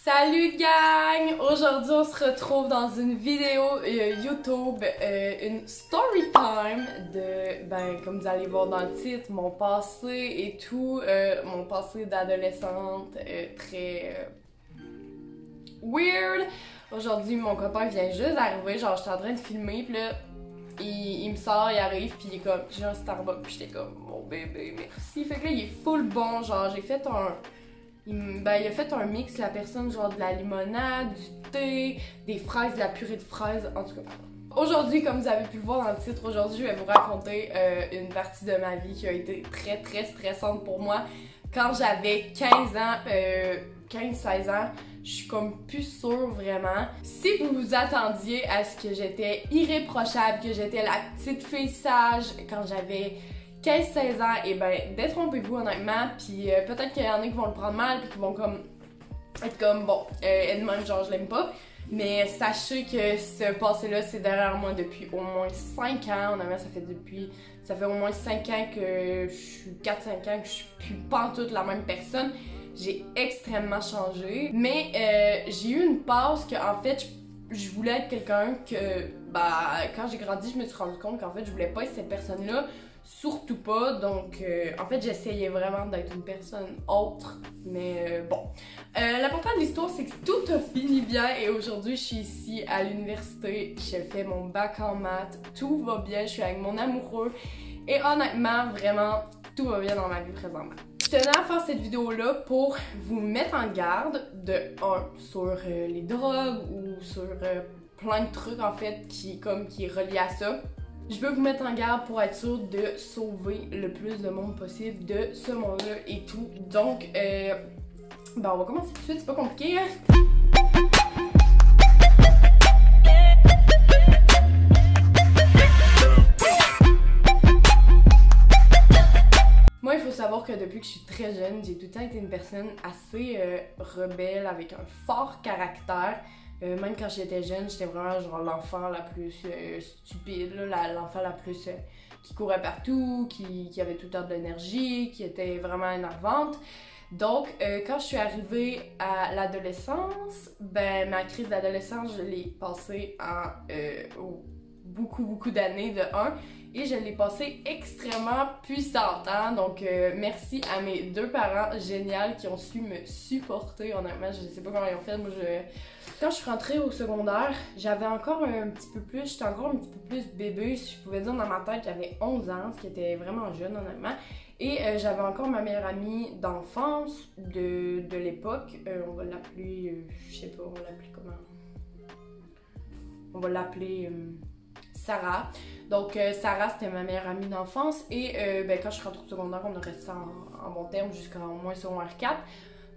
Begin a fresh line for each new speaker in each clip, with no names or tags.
Salut gang! Aujourd'hui on se retrouve dans une vidéo YouTube, une story time de, comme vous allez voir dans le titre, mon passé et tout, mon passé d'adolescente très weird. Aujourd'hui mon copain vient juste d'arriver, genre j'étais en train de filmer pis là il me sort, il arrive pis il est comme j'ai un Starbucks pis j'étais comme mon bébé merci. Fait que là il est full bon, genre j'ai fait il a fait un mix, la personne, genre de la limonade, du thé, des fraises, de la purée de fraises, en tout cas. Aujourd'hui, comme vous avez pu le voir dans le titre, aujourd'hui, je vais vous raconter une partie de ma vie qui a été très stressante pour moi. Quand j'avais 15 ans, 15-16 ans, je suis comme plus sûre vraiment. Si vous vous attendiez à ce que j'étais irréprochable, que j'étais la petite fille sage quand j'avais 15-16 ans, et ben détrompez-vous honnêtement, puis peut-être qu'il y en a qui vont le prendre mal, puis qui vont comme être comme bon, elle-même genre je l'aime pas, mais sachez que ce passé-là c'est derrière moi depuis au moins 5 ans, honnêtement ça fait au moins 5 ans que je suis 4-5 ans que je suis plus pantoute la même personne, j'ai extrêmement changé, mais j'ai eu une passe que en fait je voulais être quelqu'un que, quand j'ai grandi je me suis rendu compte qu'en fait je voulais pas être cette personne-là. Surtout pas, donc en fait j'essayais vraiment d'être une personne autre, mais bon. L'important de l'histoire c'est que tout a fini bien et aujourd'hui je suis ici à l'université, j'ai fait mon bac en maths, tout va bien, je suis avec mon amoureux et honnêtement vraiment tout va bien dans ma vie présentement. Je tenais à faire cette vidéo là pour vous mettre en garde de sur les drogues ou sur plein de trucs en fait qui est relié à ça. Je veux vous mettre en garde pour être sûre de sauver le plus de monde possible de ce monde-là et tout. Donc, on va commencer tout de suite, c'est pas compliqué, hein? Moi, il faut savoir que depuis que je suis très jeune, j'ai tout le temps été une personne assez rebelle, avec un fort caractère. Même quand j'étais jeune, j'étais vraiment genre l'enfant la plus stupide, l'enfant la plus qui courait partout, qui avait tout le temps de l'énergie, qui était vraiment énervante. Donc, quand je suis arrivée à l'adolescence, ma crise d'adolescence, je l'ai passée en beaucoup d'années de 1 et je l'ai passée extrêmement puissante, hein? Donc merci à mes deux parents géniaux qui ont su me supporter, honnêtement, je sais pas comment ils ont fait, moi quand je suis rentrée au secondaire, j'avais encore j'étais encore un petit peu plus bébé, si je pouvais dire dans ma tête, j'avais 11 ans, ce qui était vraiment jeune honnêtement, et j'avais encore ma meilleure amie d'enfance de l'époque, on va l'appeler, je sais pas, on va l'appeler comment? On va l'appeler Sarah. Donc Sarah c'était ma meilleure amie d'enfance et quand je suis rentrée au secondaire, on a resté en bon terme jusqu'en moins secondaire 4.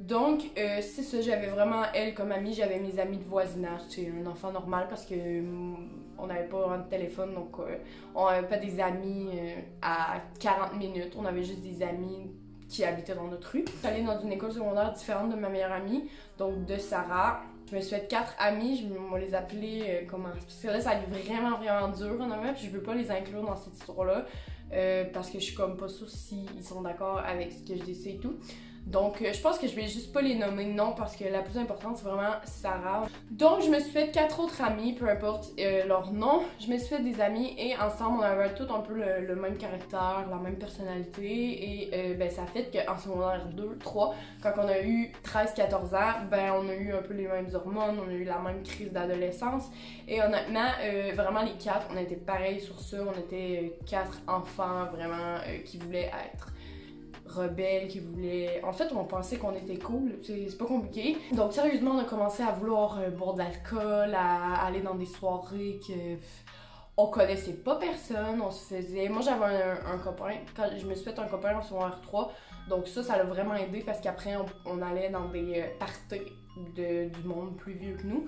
Donc c'est ça, j'avais vraiment elle comme amie, j'avais mes amis de voisinage, c'est un enfant normal parce que on n'avait pas de téléphone, donc on n'avait pas des amis à 40 minutes, on avait juste des amis qui habitaient dans notre rue. J'allais dans une école secondaire différente de ma meilleure amie, donc de Sarah. Je me suis fait 4 amis, on va les appeler comment? Parce que là ça allait vraiment dur honnêtement, puis je veux pas les inclure dans cette histoire-là parce que je suis comme pas sûre s'ils sont d'accord avec ce que je dis et tout. Donc je pense que je vais juste pas les nommer non parce que la plus importante c'est vraiment Sarah. Donc je me suis fait 4 autres amis, peu importe leur nom. Je me suis fait des amis et ensemble on avait tout un peu le même caractère, la même personnalité et ça fait qu'en secondaire 2, 3, quand on a eu 13-14 ans, on a eu un peu les mêmes hormones, on a eu la même crise d'adolescence et honnêtement vraiment les 4 on était pareils sur ça, on était 4 enfants vraiment qui voulaient être rebelles, qui voulaient... En fait, on pensait qu'on était cool, c'est pas compliqué. Donc sérieusement, on a commencé à vouloir boire de l'alcool, à aller dans des soirées que... On connaissait pas personne, on se faisait... Moi, j'avais un copain, quand je me suis fait un copain en secondaire 3, donc ça l'a vraiment aidé parce qu'après, on allait dans des parties du monde plus vieux que nous.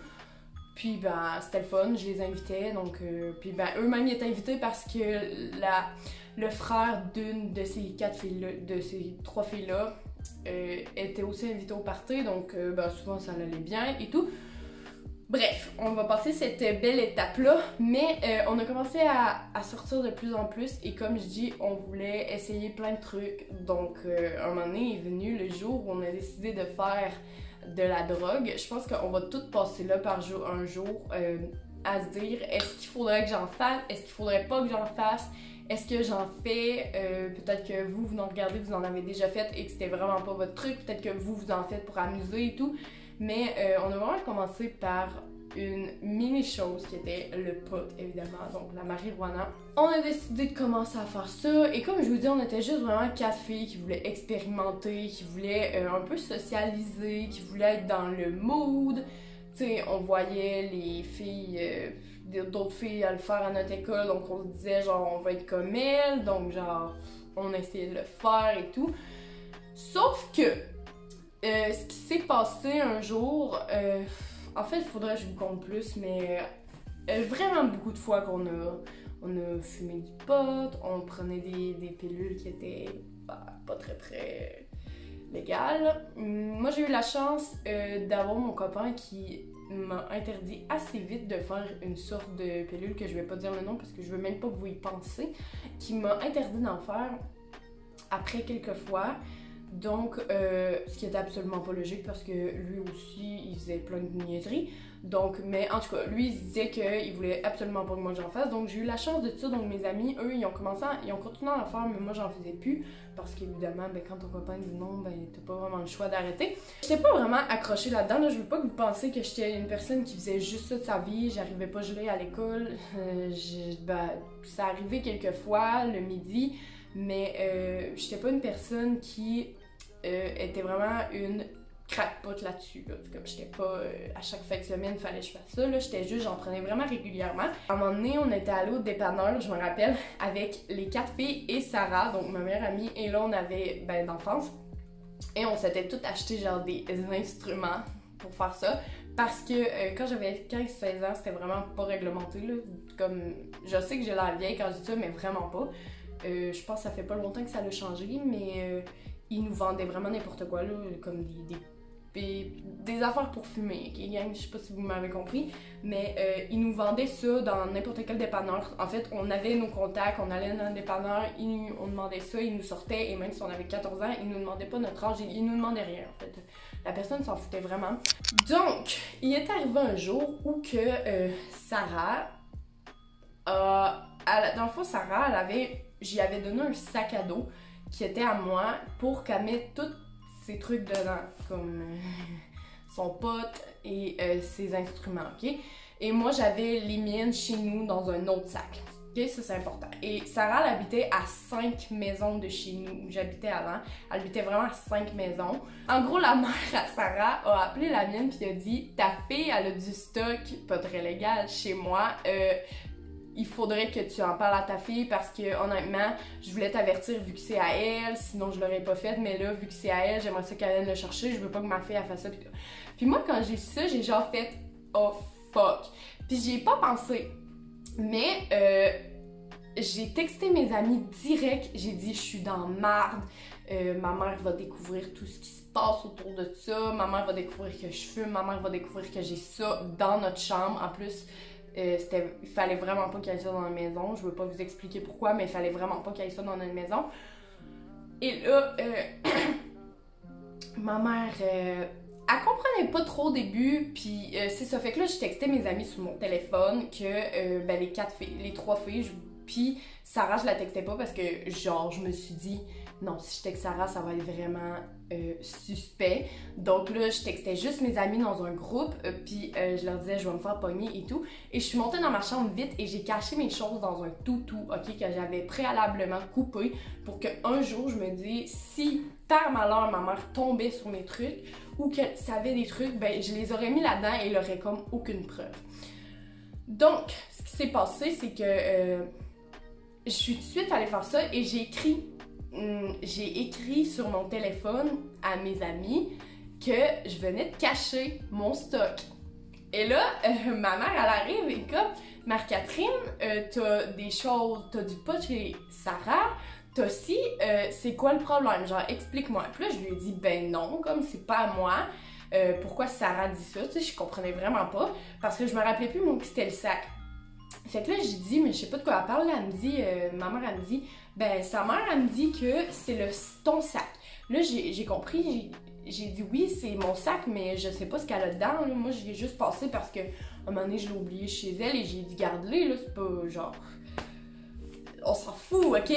Puis c'était le fun, je les invitais, donc puis eux-mêmes ils étaient invités parce que le frère d'une de ces 4 filles-là, de ces 3 filles-là, était aussi invité au party, donc souvent ça allait bien et tout. Bref, on va passer cette belle étape-là, mais on a commencé à sortir de plus en plus et comme je dis, on voulait essayer plein de trucs. Donc, un moment donné est venu le jour où on a décidé de faire de la drogue. Je pense qu'on va tous passer là un jour à se dire est-ce qu'il faudrait que j'en fasse, est-ce qu'il faudrait pas que j'en fasse, est-ce que j'en fais, peut-être que vous en regardez, vous en avez déjà fait et que c'était vraiment pas votre truc, peut-être que vous en faites pour amuser et tout, mais on a vraiment commencé par une mini chose qui était le pot évidemment, donc la marijuana. On a décidé de commencer à faire ça et comme je vous dis, on était juste vraiment 4 filles qui voulaient expérimenter, qui voulaient un peu socialiser, qui voulaient être dans le mood. Tu sais, on voyait les filles, d'autres filles à le faire à notre école, donc on se disait genre on va être comme elles, donc genre on essayait de le faire et tout. Sauf que ce qui s'est passé un jour, en fait il faudrait que je vous compte plus, mais vraiment beaucoup de fois qu'on a fumé du pot, on prenait des pilules qui étaient pas très légales. Moi j'ai eu la chance d'avoir mon copain qui m'a interdit assez vite de faire une sorte de pilule que je vais pas dire le nom parce que je veux même pas que vous y pensez, qui m'a interdit d'en faire après quelques fois. Donc, ce qui était absolument pas logique parce que lui aussi, il faisait plein de niaiseries. Donc, mais en tout cas, lui, il se disait qu'il voulait absolument pas que moi j'en fasse. Donc, j'ai eu la chance de ça. Donc, mes amis, eux, ils ont continué à en faire, mais moi, j'en faisais plus. Parce qu'évidemment, ben, quand ton copain dit non, ben, t'as pas vraiment le choix d'arrêter. J'étais pas vraiment accrochée là-dedans. Là. Je veux pas que vous pensiez que j'étais une personne qui faisait juste ça de sa vie. J'arrivais pas gelée à l'école. Ça arrivait quelques fois le midi. Mais j'étais pas une personne qui était vraiment une crackpot là-dessus. Là. Comme j'étais pas à chaque fin de semaine, fallait que je fasse ça. J'étais juste, j'en prenais vraiment régulièrement. À un moment donné, on était allé au dépanneur, je me rappelle, avec les 4 filles et Sarah, donc ma meilleure amie, et là on avait d'enfance. Et on s'était toutes acheté genre des instruments pour faire ça. Parce que quand j'avais 15-16 ans, c'était vraiment pas réglementé. Là. Comme, je sais que j'ai l'air vieille quand je dis ça, mais vraiment pas. Je pense que ça fait pas longtemps que ça a changé, mais ils nous vendaient vraiment n'importe quoi, là, comme des affaires pour fumer, ok, gang? Je sais pas si vous m'avez compris, mais ils nous vendaient ça dans n'importe quel dépanneur. En fait, on avait nos contacts, on allait dans un dépanneur, on demandait ça, ils nous sortaient, et même si on avait 14 ans, ils nous demandaient pas notre âge, ils nous demandaient rien, en fait. La personne s'en foutait vraiment. Donc, il est arrivé un jour où que Sarah dans le fond, Sarah, j'y avais donné un sac à dos qui était à moi pour qu'elle mette tous ses trucs dedans, comme son pote et ses instruments, ok? Et moi, j'avais les miennes chez nous dans un autre sac, ok? Ça, c'est important. Et Sarah, elle habitait à 5 maisons de chez nous où j'habitais avant. Elle habitait vraiment à 5 maisons. En gros, la mère à Sarah a appelé la mienne puis a dit « Ta fille, elle a du stock pas très légal chez moi. Il faudrait que tu en parles à ta fille parce que honnêtement, je voulais t'avertir vu que c'est à elle, sinon je l'aurais pas fait, mais là, vu que c'est à elle, j'aimerais ça qu'elle vienne le chercher, je veux pas que ma fille elle fasse ça. Puis moi, quand j'ai su ça, j'ai genre fait « Oh fuck ». Puis j'y ai pas pensé, mais j'ai texté mes amis direct, j'ai dit « Je suis dans marde, ma mère va découvrir tout ce qui se passe autour de ça, ma mère va découvrir que je fume, ma mère va découvrir que j'ai ça dans notre chambre, en plus... il fallait vraiment pas qu'il y ait ça dans la maison. Je veux pas vous expliquer pourquoi, mais il fallait vraiment pas qu'il y ait ça dans notre maison. Et là, ma mère, elle comprenait pas trop au début, puis c'est ça. Fait que là, j'ai texté mes amis sur mon téléphone que les 3 filles, puis Sarah, je la textais pas parce que, genre, je me suis dit, non, si je texte Sarah, ça va être vraiment suspect. Donc là, je textais juste mes amis dans un groupe, puis je leur disais, je vais me faire pogner et tout. Et je suis montée dans ma chambre vite et j'ai caché mes choses dans un toutou, ok, que j'avais préalablement coupé pour qu'un jour, je me dise, si par malheur, ma mère tombait sur mes trucs ou qu'elle savait des trucs, ben je les aurais mis là-dedans et elle aurait comme aucune preuve. Donc, ce qui s'est passé, c'est que je suis tout de suite allée faire ça et j'ai écrit sur mon téléphone à mes amis que je venais de cacher mon stock. Et là, ma mère, elle arrive et comme « Marie-Catherine, t'as des choses, t'as du pot chez Sarah, t'as si, c'est quoi le problème? Genre, explique-moi. » Puis là, je lui ai dit « Ben non, comme c'est pas à moi. Pourquoi Sarah dit ça? » Tu sais, je comprenais vraiment pas parce que je me rappelais plus, moi, que c'était le sac. Fait que là, j'ai dit, mais je sais pas de quoi elle parle. Là, elle me dit, ma mère, elle me dit, ben, sa mère, elle me dit que c'est ton sac. Là, j'ai compris, j'ai dit oui, c'est mon sac, mais je sais pas ce qu'elle a dedans, là. Moi, je l'ai juste passé parce que, à un moment donné, je l'ai oublié chez elle et j'ai dit garde-les, là, c'est pas genre... On s'en fout, ok?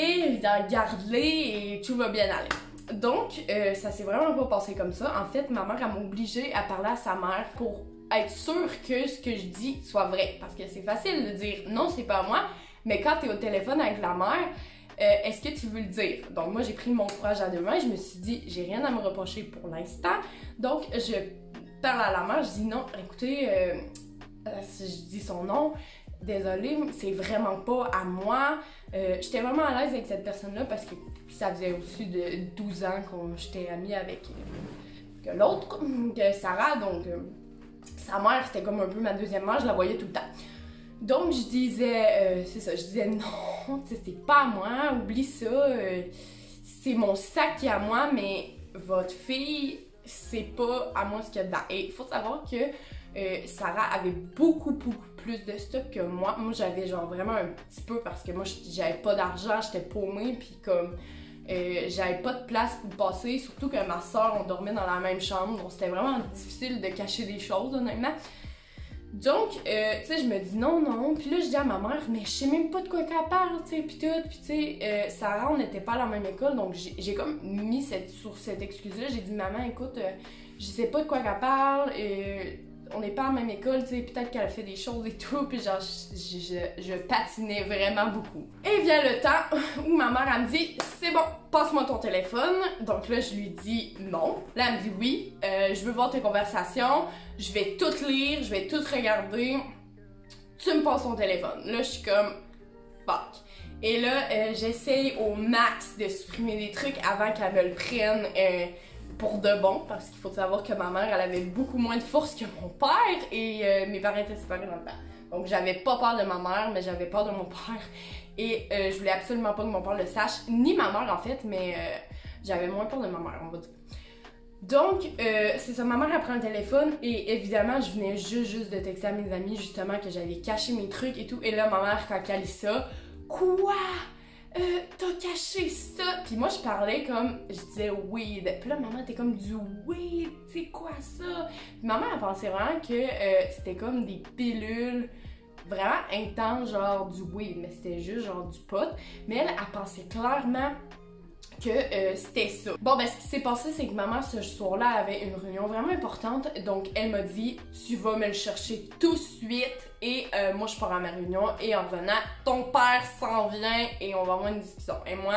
Garde-les et tout va bien aller. Donc, ça s'est vraiment pas passé comme ça. En fait, ma mère, elle m'a obligée à parler à sa mère pour être sûre que ce que je dis soit vrai. Parce que c'est facile de dire non, c'est pas moi, mais quand t'es au téléphone avec la mère, est-ce que tu veux le dire? Donc moi, j'ai pris mon courage à deux mains, je me suis dit, j'ai rien à me reprocher pour l'instant. Donc, je parle à la mère, je dis non, écoutez, si je dis son nom, désolée, c'est vraiment pas à moi. J'étais vraiment à l'aise avec cette personne-là parce que ça faisait au-dessus de 12 ans que j'étais amie avec l'autre, que Sarah, donc sa mère, c'était comme un peu ma deuxième mère, je la voyais tout le temps. Donc je disais, c'est ça, je disais non, c'est pas à moi, oublie ça, c'est mon sac qui est à moi, mais votre fille, c'est pas à moi ce qu'il y a dedans. Et il faut savoir que Sarah avait beaucoup plus de stock que moi. Moi, j'avais genre vraiment un petit peu parce que moi, j'avais pas d'argent, j'étais paumée, puis comme j'avais pas de place pour passer, surtout que ma soeur, on dormait dans la même chambre, donc c'était vraiment difficile de cacher des choses, honnêtement. Donc, tu sais, je me dis non, puis là, je dis à ma mère, mais je sais même pas de quoi qu'elle parle, tu sais, puis tout, puis tu sais, Sarah, on n'était pas à la même école, donc j'ai comme mis sur cette excuse-là, j'ai dit, maman, écoute, je sais pas de quoi qu'elle parle, on n'est pas à la même école, tu sais, peut-être qu'elle a fait des choses et tout, puis genre, je patinais vraiment beaucoup. Et vient le temps où ma mère, elle me dit, c'est bon, passe-moi ton téléphone. Donc là, je lui dis non. Là, elle me dit oui, je veux voir tes conversations, je vais tout lire, je vais tout regarder. Tu me passes ton téléphone. Là, je suis comme, fuck. Et là, j'essaye au max de supprimer des trucs avant qu'elle me le prenne pour de bon, parce qu'il faut savoir que ma mère, elle avait beaucoup moins de force que mon père et mes parents étaient séparés dans le temps. Donc j'avais pas peur de ma mère, mais j'avais peur de mon père et je voulais absolument pas que mon père le sache, ni ma mère en fait, mais j'avais moins peur de ma mère, on va dire. Donc, c'est ça, ma mère elle prend le téléphone et évidemment, je venais juste de texter à mes amis justement que j'avais caché mes trucs et tout, et là, ma mère, quand elle lit ça, quoi? T'as caché ça? Puis moi, je parlais comme, je disais weed. Puis là, maman était comme du weed, c'est quoi ça? Puis maman, elle pensait vraiment que c'était comme des pilules vraiment intenses, genre du weed, mais c'était juste genre du pot. Mais elle pensait clairement que c'était ça. Bon, ben, ce qui s'est passé, c'est que maman, ce soir-là, avait une réunion vraiment importante. Donc, elle m'a dit, tu vas me le chercher tout de suite. Et moi, je pars à ma réunion. Et en revenant, ton père s'en vient et on va avoir une discussion. Et moi,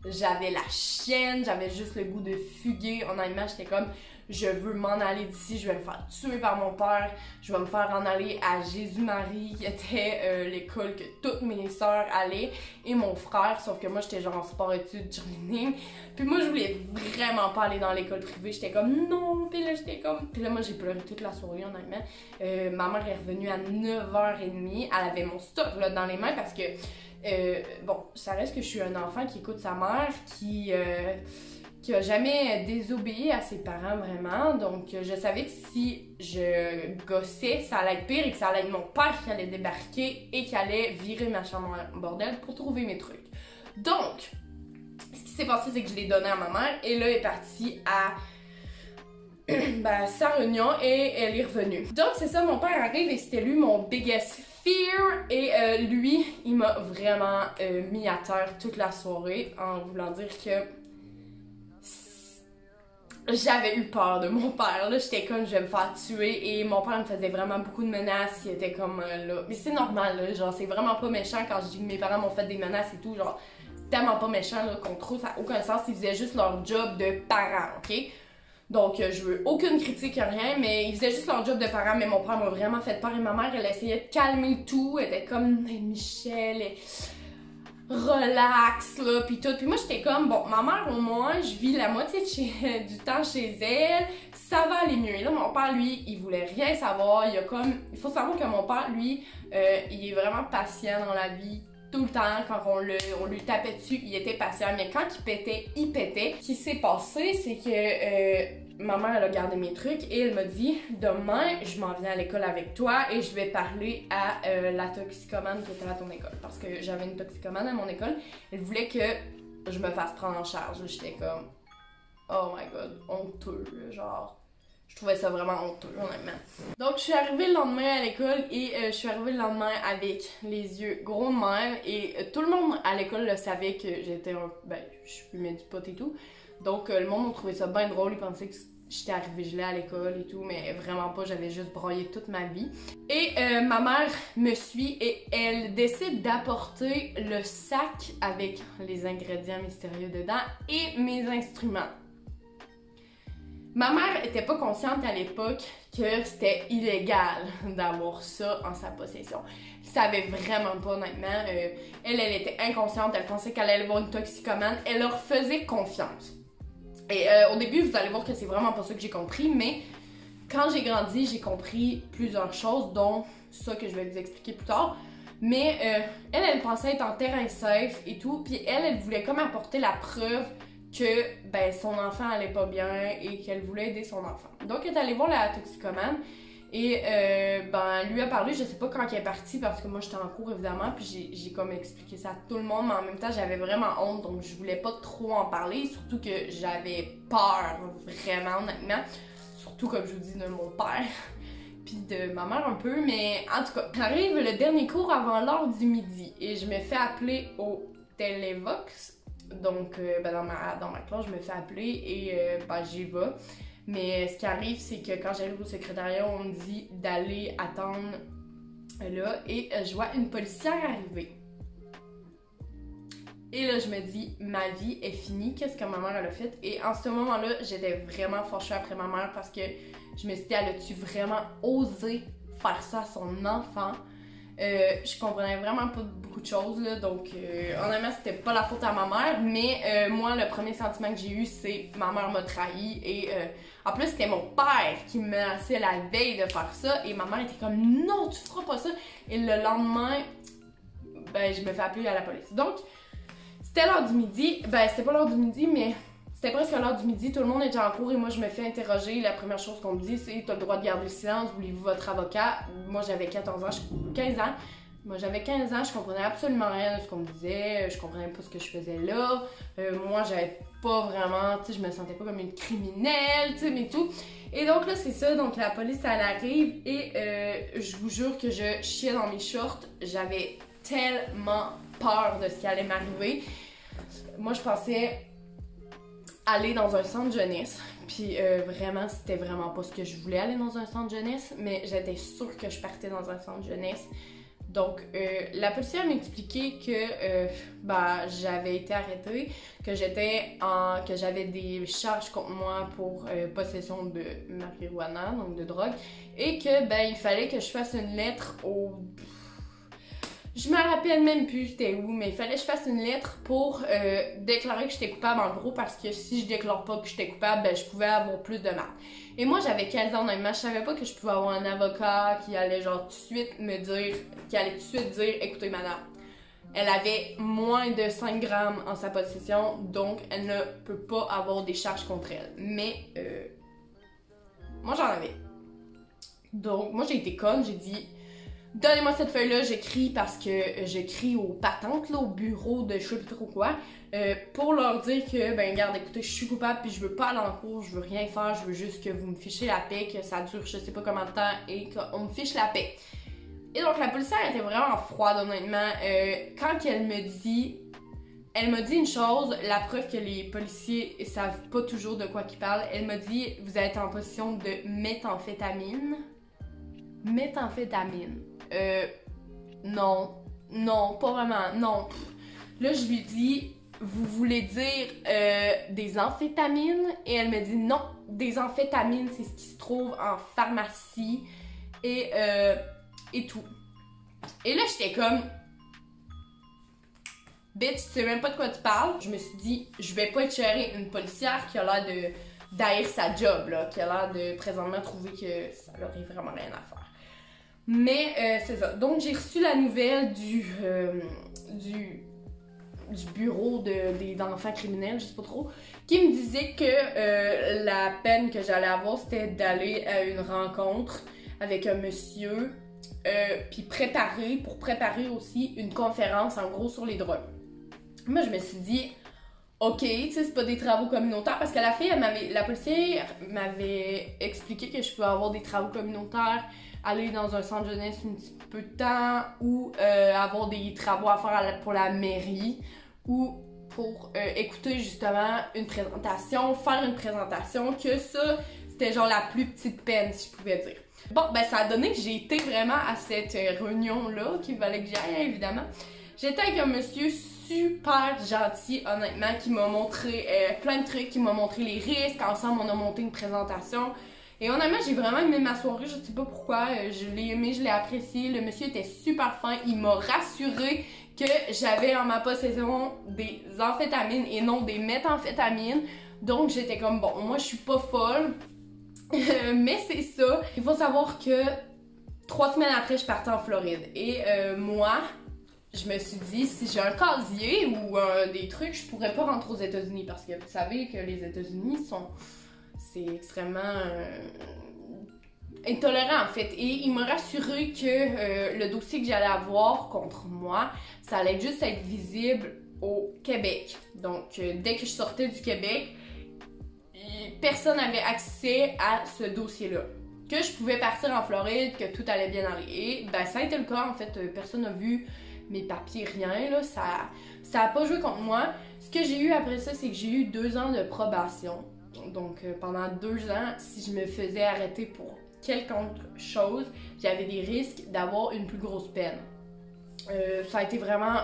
j'avais la chienne, j'avais juste le goût de fuguer. Honnêtement, j'étais comme, je veux m'en aller d'ici, je vais me faire tuer par mon père, je vais me faire en aller à Jésus-Marie, qui était l'école que toutes mes sœurs allaient, et mon frère, sauf que moi j'étais genre en sport-études cheerleading. Puis moi je voulais vraiment pas aller dans l'école privée, j'étais comme non, puis là j'étais comme... Puis là moi j'ai pleuré toute la soirée honnêtement. Ma mère est revenue à 9h30, elle avait mon stock là dans les mains parce que, bon, ça reste que je suis un enfant qui écoute sa mère, qui a jamais désobéi à ses parents vraiment, donc je savais que si je gossais, ça allait être pire et que ça allait être mon père qui allait débarquer et qui allait virer ma chambre en bordel pour trouver mes trucs. Donc, ce qui s'est passé, c'est que je l'ai donné à ma mère et là, elle est partie à sa réunion et elle est revenue. Donc, c'est ça, mon père arrive et c'était lui mon biggest fear et lui, il m'a vraiment mis à terre toute la soirée en voulant dire que j'avais eu peur de mon père, là, j'étais comme je vais me faire tuer et mon père me faisait vraiment beaucoup de menaces, il était comme là, mais c'est normal là, genre c'est vraiment pas méchant quand je dis que mes parents m'ont fait des menaces et tout, genre c'est tellement pas méchant là qu'on trouve ça n'a aucun sens, ils faisaient juste leur job de parents, ok? Donc je veux aucune critique, rien, mais ils faisaient juste leur job de parents, mais mon père m'a vraiment fait peur et ma mère elle essayait de calmer tout, elle était comme Michel, relax là pis tout, puis moi j'étais comme bon, ma mère au moins je vis la moitié du temps chez elle, ça va aller mieux. Et là mon père lui il voulait rien savoir, il faut savoir que mon père lui il est vraiment patient dans la vie. Tout le temps, quand on lui tapait dessus, il était patient, mais quand il pétait, il pétait. Ce qui s'est passé, c'est que ma mère, elle a gardé mes trucs et elle m'a dit « Demain, je m'en viens à l'école avec toi et je vais parler à la toxicomane qui était à ton école. » Parce que j'avais une toxicomane à mon école. Elle voulait que je me fasse prendre en charge. J'étais comme « oh my god, honteux, là, genre. Je trouvais ça vraiment honteux, honnêtement. Donc, je suis arrivée le lendemain à l'école et je suis arrivée le lendemain avec les yeux gros de même. Et tout le monde à l'école le savait que j'étais je fumais du pot et tout. Donc, le monde a trouvé ça bien drôle. Ils pensaient que j'étais arrivée gelée à l'école et tout, mais vraiment pas. J'avais juste broyé toute ma vie. Et ma mère me suit et elle décide d'apporter le sac avec les ingrédients mystérieux dedans et mes instruments. Ma mère était pas consciente à l'époque que c'était illégal d'avoir ça en sa possession. Elle savait vraiment pas, honnêtement. Elle était inconsciente, elle pensait qu'elle allait voir une toxicomane. Elle leur faisait confiance. Et au début, vous allez voir que c'est vraiment pas ça que j'ai compris, mais quand j'ai grandi, j'ai compris plusieurs choses, dont ça que je vais vous expliquer plus tard. Mais elle pensait être en terrain safe et tout, puis elle voulait comme apporter la preuve que son enfant allait pas bien et qu'elle voulait aider son enfant. Donc elle est allée voir la toxicomane et lui a parlé, je sais pas quand elle est partie parce que moi j'étais en cours évidemment, puis j'ai comme expliqué ça à tout le monde, mais en même temps j'avais vraiment honte, donc je voulais pas trop en parler, surtout que j'avais peur vraiment honnêtement, surtout comme je vous dis de mon père puis de ma mère un peu, mais en tout cas, j'arrive le dernier cours avant l'heure du midi et je me fais appeler au Télévox. Donc, dans ma classe, je me fais appeler et j'y vais. Mais ce qui arrive, c'est que quand j'arrive au secrétariat, on me dit d'aller attendre là et je vois une policière arriver. Et là, je me dis, ma vie est finie, qu'est-ce que ma mère elle a fait? Et en ce moment-là, j'étais vraiment fâchée après ma mère parce que je me suis dit, elle a-tu vraiment osé faire ça à son enfant? Je comprenais vraiment pas beaucoup de choses, là, donc honnêtement c'était pas la faute à ma mère, mais moi le premier sentiment que j'ai eu c'est ma mère m'a trahi et en plus c'était mon père qui me menaçait la veille de faire ça et ma mère était comme non tu feras pas ça et le lendemain je me fais appeler à la police. Donc c'était l'heure du midi, c'était pas l'heure du midi mais c'était presque l'heure du midi, tout le monde était en cours et moi je me fais interroger. La première chose qu'on me dit c'est t'as le droit de garder le silence, voulez-vous votre avocat? Moi j'avais 15 ans, Moi j'avais 15 ans, je comprenais absolument rien de ce qu'on me disait, je comprenais pas ce que je faisais là. Moi j'avais pas vraiment, tu sais, je me sentais pas comme une criminelle, tu sais, mais tout. Et donc là c'est ça, donc la police elle arrive et je vous jure que je chiais dans mes shorts, j'avais tellement peur de ce qui allait m'arriver. Moi je pensais aller dans un centre jeunesse, puis vraiment c'était vraiment pas ce que je voulais, aller dans un centre jeunesse, mais j'étais sûre que je partais dans un centre jeunesse. Donc la policière m'a expliqué que j'avais été arrêtée, que j'avais des charges contre moi pour possession de marijuana, donc de drogue, et que il fallait que je fasse une lettre au... Je me rappelle même plus c'était où, mais il fallait que je fasse une lettre pour déclarer que j'étais coupable en gros, parce que si je déclare pas que j'étais coupable, je pouvais avoir plus de mal. Et moi j'avais 15 ans honnêtement, je savais pas que je pouvais avoir un avocat qui allait genre tout de suite me dire, écoutez madame, elle avait moins de 5 grammes en sa possession, donc elle ne peut pas avoir des charges contre elle. Mais moi j'en avais. Donc moi j'ai été conne, j'ai dit donnez-moi cette feuille-là, j'écris parce que j'écris aux patentes, là, au bureau de je sais plus trop quoi, pour leur dire que, regarde, écoutez, je suis coupable puis je veux pas aller en cours, je veux rien faire, je veux juste que vous me fichez la paix, que ça dure je sais pas combien de temps et qu'on me fiche la paix. Et donc la policière était vraiment froide, honnêtement. Quand elle m'a dit une chose, la preuve que les policiers savent pas toujours de quoi qu'ils parlent, elle m'a dit, vous êtes en possession de méthamphétamine. Méthamphétamine. Non, pas vraiment, non. Là, je lui dis, vous voulez dire des amphétamines? Et elle me dit, non, des amphétamines, c'est ce qui se trouve en pharmacie et tout. Et là, j'étais comme, bitch, tu sais même pas de quoi tu parles. Je me suis dit, je vais pas être chérée une policière qui a l'air d'haïr sa job, là, qui a l'air de présentement trouver que ça leur est vraiment rien à faire. Mais c'est ça. Donc j'ai reçu la nouvelle du bureau d'enfants criminels, je sais pas trop, qui me disait que la peine que j'allais avoir, c'était d'aller à une rencontre avec un monsieur, puis pour préparer aussi une conférence en gros sur les drogues. Moi je me suis dit, ok, tu sais, c'est pas des travaux communautaires, parce que la policière m'avait expliqué que je pouvais avoir des travaux communautaires, aller dans un centre jeunesse un petit peu de temps, ou avoir des travaux à faire pour la mairie, ou pour écouter justement une présentation, faire une présentation, que ça, c'était genre la plus petite peine, si je pouvais dire. Bon, ben ça a donné que j'ai été vraiment à cette réunion-là, qu'il fallait que j'aille, évidemment. J'étais avec un monsieur super gentil, honnêtement, qui m'a montré plein de trucs, qui m'a montré les risques. Ensemble, on a monté une présentation. Et honnêtement, j'ai vraiment aimé ma soirée, je sais pas pourquoi. Je l'ai aimé, je l'ai apprécié. Le monsieur était super fin, il m'a rassuré que j'avais en ma possession des amphétamines et non des méthamphétamines. Donc j'étais comme, bon, moi je suis pas folle, mais c'est ça. Il faut savoir que 3 semaines après, je partais en Floride. Et moi, je me suis dit, si j'ai un casier ou des trucs, je pourrais pas rentrer aux États-Unis. Parce que vous savez que les États-Unis c'est extrêmement intolérant en fait. Et il m'a rassuré que le dossier que j'allais avoir contre moi, ça allait juste être visible au Québec. Donc dès que je sortais du Québec, personne n'avait accès à ce dossier-là. Que je pouvais partir en Floride, que tout allait bien aller. Et ben ça a été le cas en fait, personne n'a vu mes papiers, rien là, ça a pas joué contre moi. Ce que j'ai eu après ça, c'est que j'ai eu 2 ans de probation. Donc pendant 2 ans, si je me faisais arrêter pour quelconque chose, j'avais des risques d'avoir une plus grosse peine. Ça a été vraiment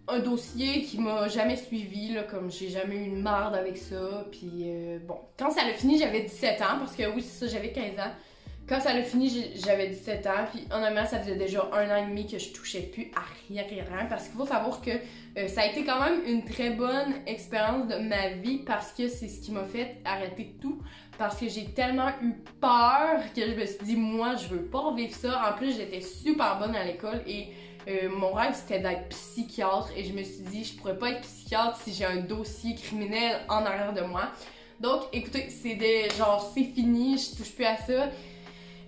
un dossier qui m'a jamais suivi, là, comme j'ai jamais eu une marde avec ça. Puis bon, quand ça l'a fini, j'avais 17 ans, parce que oui, c'est ça, j'avais 15 ans. Quand ça l'a fini, j'avais 17 ans, puis honnêtement, ça faisait déjà 1 an et demi que je touchais plus à rien, parce qu'il faut savoir que ça a été quand même une très bonne expérience de ma vie, parce que c'est ce qui m'a fait arrêter tout, parce que j'ai tellement eu peur que je me suis dit, moi, je veux pas revivre ça. En plus, j'étais super bonne à l'école, et mon rêve, c'était d'être psychiatre, et je me suis dit, je pourrais pas être psychiatre si j'ai un dossier criminel en arrière de moi. Donc, écoutez, c'est fini, je touche plus à ça.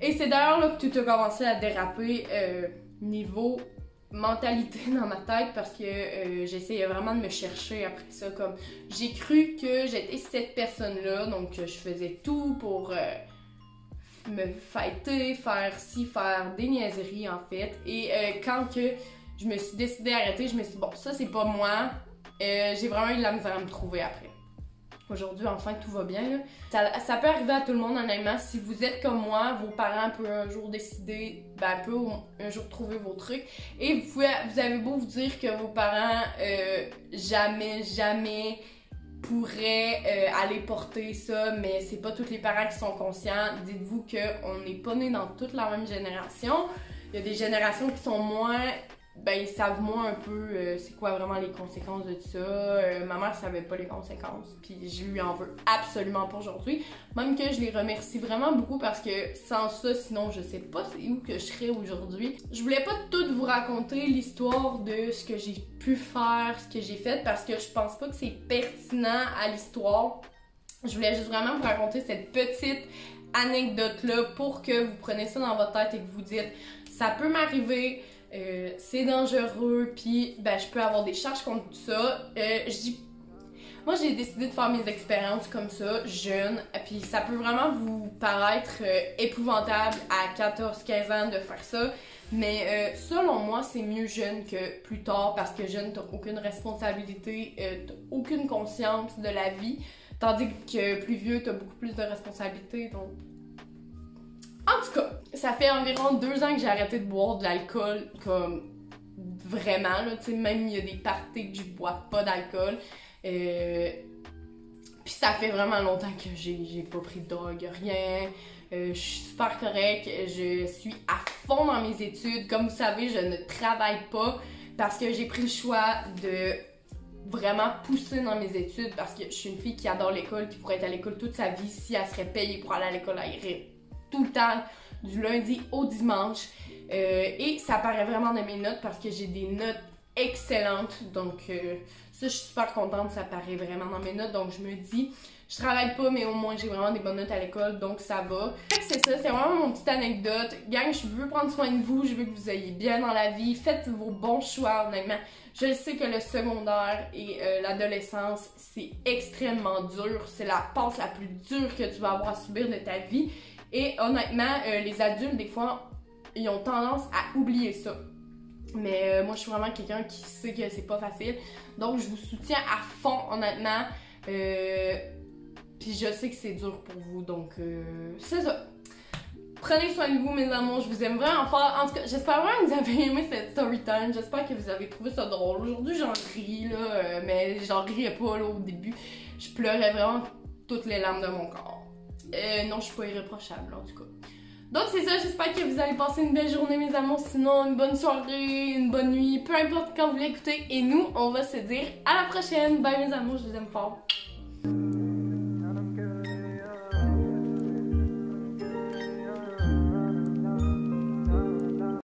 Et c'est d'ailleurs là que tout a commencé à déraper niveau mentalité dans ma tête, parce que j'essayais vraiment de me chercher après ça. Comme j'ai cru que j'étais cette personne-là, donc je faisais tout pour me fighter, faire ci, faire des niaiseries en fait. Et quand que je me suis décidée à arrêter, je me suis dit bon, ça c'est pas moi. J'ai vraiment eu de la misère à me trouver après. Aujourd'hui, enfin, tout va bien, là. Ça peut arriver à tout le monde, honnêtement. Si vous êtes comme moi, vos parents peuvent un jour décider, peuvent un jour trouver vos trucs. Et vous avez beau vous dire que vos parents, jamais pourraient aller porter ça, mais c'est pas tous les parents qui sont conscients. Dites-vous qu'on n'est pas nés dans toute la même génération. Il y a des générations qui sont moins... ils savent moins un peu c'est quoi vraiment les conséquences de tout ça. Ma mère savait pas les conséquences, puis je lui en veux absolument pas aujourd'hui. Même que je les remercie vraiment beaucoup, parce que sans ça, sinon je sais pas c'est où que je serais aujourd'hui. Je voulais pas tout vous raconter l'histoire de ce que j'ai pu faire, ce que j'ai fait, parce que je pense pas que c'est pertinent à l'histoire. Je voulais juste vraiment vous raconter cette petite anecdote-là pour que vous preniez ça dans votre tête et que vous dites ça peut m'arriver. C'est dangereux, puis je peux avoir des charges contre ça. Moi, j'ai décidé de faire mes expériences comme ça, jeune, puis ça peut vraiment vous paraître épouvantable à 14-15 ans de faire ça, mais selon moi, c'est mieux jeune que plus tard, parce que jeune, t'as aucune responsabilité, t'as aucune conscience de la vie, tandis que plus vieux, t'as beaucoup plus de responsabilités, donc... En tout cas, ça fait environ 2 ans que j'ai arrêté de boire de l'alcool, comme vraiment, là, tu sais, même il y a des parties que je bois pas d'alcool. Puis ça fait vraiment longtemps que j'ai pas pris de drogue, rien. Je suis super correcte, je suis à fond dans mes études. Comme vous savez, je ne travaille pas parce que j'ai pris le choix de vraiment pousser dans mes études, parce que je suis une fille qui adore l'école, qui pourrait être à l'école toute sa vie. Si elle serait payée pour aller à l'école, elle irait tout le temps, du lundi au dimanche. Et ça paraît vraiment dans mes notes, parce que j'ai des notes excellentes. Donc ça, je suis super contente, ça paraît vraiment dans mes notes. Donc je me dis, Je travaille pas, mais au moins j'ai vraiment des bonnes notes à l'école, donc ça va. Fait que c'est ça, c'est vraiment mon petite anecdote. Gang, je veux prendre soin de vous, je veux que vous ayez bien dans la vie. Faites vos bons choix, honnêtement. Je sais que le secondaire et l'adolescence, c'est extrêmement dur. C'est la passe la plus dure que tu vas avoir à subir de ta vie. Et honnêtement, les adultes, des fois, ils ont tendance à oublier ça. Mais moi, je suis vraiment quelqu'un qui sait que c'est pas facile. Donc, je vous soutiens à fond, honnêtement. Puis je sais que c'est dur pour vous, donc c'est ça. Prenez soin de vous, mes amours, je vous aime vraiment fort. En tout cas, j'espère vraiment que vous avez aimé cette story time. J'espère que vous avez trouvé ça drôle. Aujourd'hui, j'en ris, là, mais j'en riais pas, là, au début. Je pleurais vraiment toutes les larmes de mon corps. Non, je suis pas irréprochable, en tout cas. Donc c'est ça, j'espère que vous allez passer une belle journée, mes amours. Sinon, une bonne soirée, une bonne nuit, peu importe quand vous l'écoutez. Et nous, on va se dire à la prochaine. Bye, mes amours, je vous aime fort.